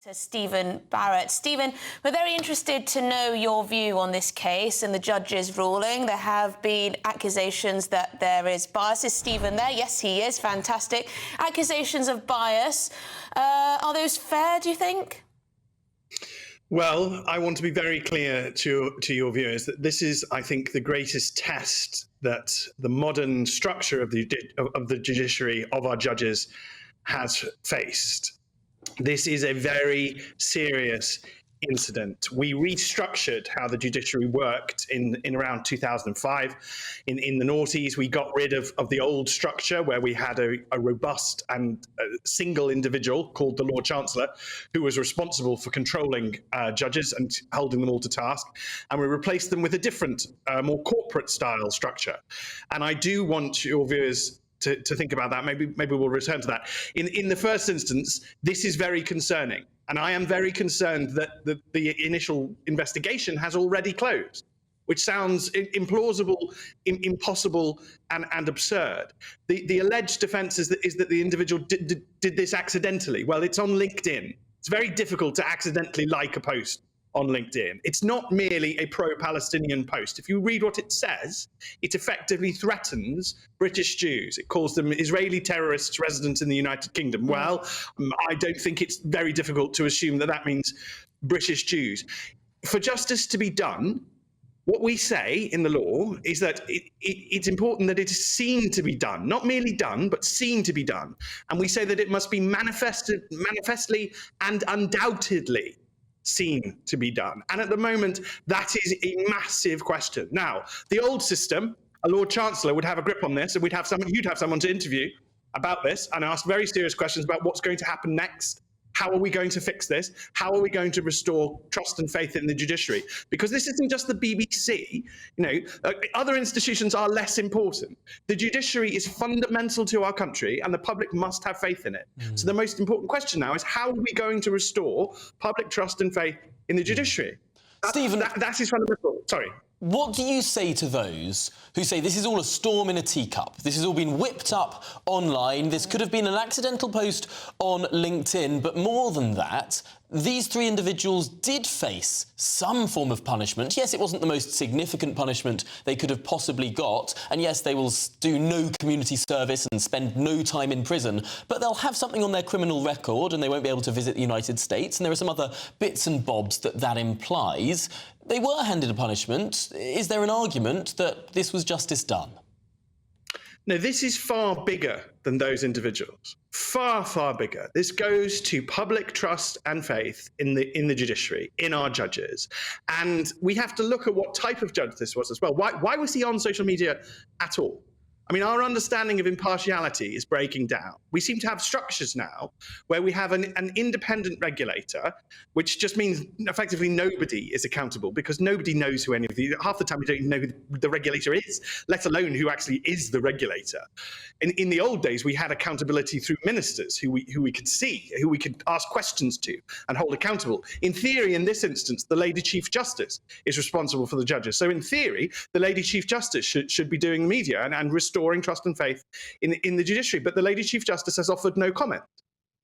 To Stephen Barrett. Stephen, we're very interested to know your view on this case and the judge's ruling. There have been accusations that there is bias. Is Stephen there? Yes, he is. Fantastic. Accusations of bias. Are those fair, do you think? Well, I want to be very clear to your viewers that this is, I think, the greatest test that the modern structure of the judiciary, of our judges, has faced. This is a very serious incident. We restructured how the judiciary worked in around 2005. In the noughties, we got rid of the old structure where we had a robust and single individual called the Lord Chancellor, who was responsible for controlling judges and holding them all to task. And we replaced them with a different, more corporate style structure. And I do want your viewers to think about that. Maybe we'll return to that. In the first instance, this is very concerning. And I am very concerned that the initial investigation has already closed, which sounds implausible, impossible, and absurd. The alleged defense is that the individual did this accidentally. Well, it's on LinkedIn. It's very difficult to accidentally like a post on LinkedIn. It's not merely a pro-Palestinian post. If you read what it says, it effectively threatens British Jews. It calls them Israeli terrorists resident in the United Kingdom. Well, I don't think it's very difficult to assume that that means British Jews. For justice to be done, what we say in the law is that it's important that it is seen to be done, not merely done, but seen to be done. And we say that it must be manifestly and undoubtedly seen to be done. And at the moment, that is a massive question. Now, the old system, a Lord Chancellor would have a grip on this, and you'd have someone to interview about this and ask very serious questions about what's going to happen next. How are we going to fix this? How are we going to restore trust and faith in the judiciary? Because this isn't just the BBC. Other institutions are less important. The judiciary is fundamental to our country, and the public must have faith in it. So the most important question now is, how are we going to restore public trust and faith in the judiciary? Stephen, that is fundamental. Sorry. What do you say to those who say this is all a storm in a teacup? This has all been whipped up online. This could have been an accidental post on LinkedIn. But more than that, these three individuals did face some form of punishment. Yes, it wasn't the most significant punishment they could have possibly got. And yes, they will do no community service and spend no time in prison. But they'll have something on their criminal record and they won't be able to visit the United States. And there are some other bits and bobs that implies. They were handed a punishment. Is there an argument that this was justice done? No, this is far bigger than those individuals. Far, far bigger. This goes to public trust and faith in the judiciary, in our judges. And we have to look at what type of judge this was as well. Why was he on social media at all? I mean, our understanding of impartiality is breaking down. We seem to have structures now where we have an independent regulator, which just means effectively nobody is accountable because nobody knows who any of the, half the time we don't even know who the regulator is, let alone who actually is the regulator. In the old days, we had accountability through ministers who we could see, who we could ask questions to and hold accountable. In theory, in this instance, the Lady Chief Justice is responsible for the judges. So in theory, the Lady Chief Justice should be doing media and restoring trust and faith in the judiciary. But the Lady Chief Justice has offered no comment.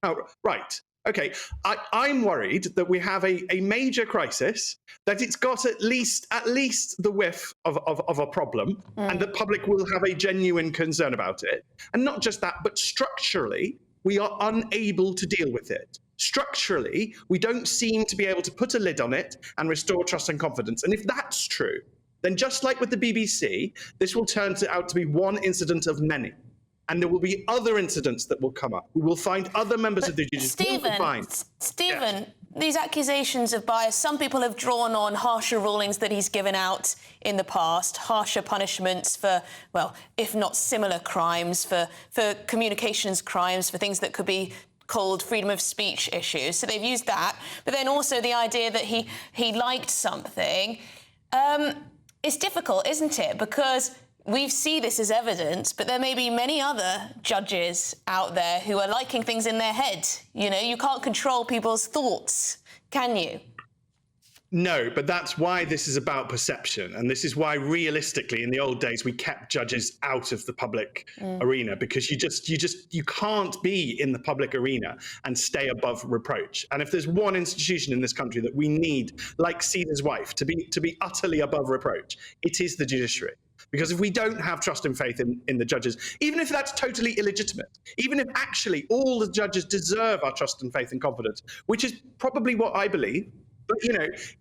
Now, right. OK, I'm worried that we have a major crisis, that it's got at least the whiff of a problem, and the public will have a genuine concern about it. And not just that, but structurally, we are unable to deal with it. Structurally, we don't seem to be able to put a lid on it and restore trust and confidence. And if that's true, then just like with the BBC, this will turn out to be one incident of many. And there will be other incidents that will come up. We will find other members of the judiciary. Stephen, these accusations of bias, some people have drawn on harsher rulings that he's given out in the past, harsher punishments for, well, if not similar crimes, for communications crimes, for things that could be called freedom of speech issues. So they've used that. But then also the idea that he liked something. It's difficult, isn't it? Because we see this as evidence, but there may be many other judges out there who are liking things in their head. You know, you can't control people's thoughts, can you? No, but that's why this is about perception. And this is why realistically in the old days we kept judges out of the public arena, because you can't be in the public arena and stay above reproach. And if there's one institution in this country that we need, like Caesar's wife, to be utterly above reproach, it is the judiciary. Because if we don't have trust and faith in the judges, even if that's totally illegitimate, even if actually all the judges deserve our trust and faith and confidence, which is probably what I believe, but,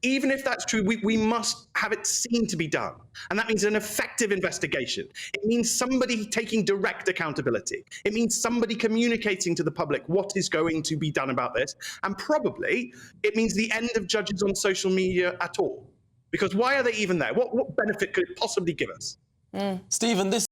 even if that's true, we must have it seen to be done. And that means an effective investigation. It means somebody taking direct accountability. It means somebody communicating to the public what is going to be done about this. And probably it means the end of judges on social media at all. Because why are they even there? What benefit could it possibly give us? Stephen, this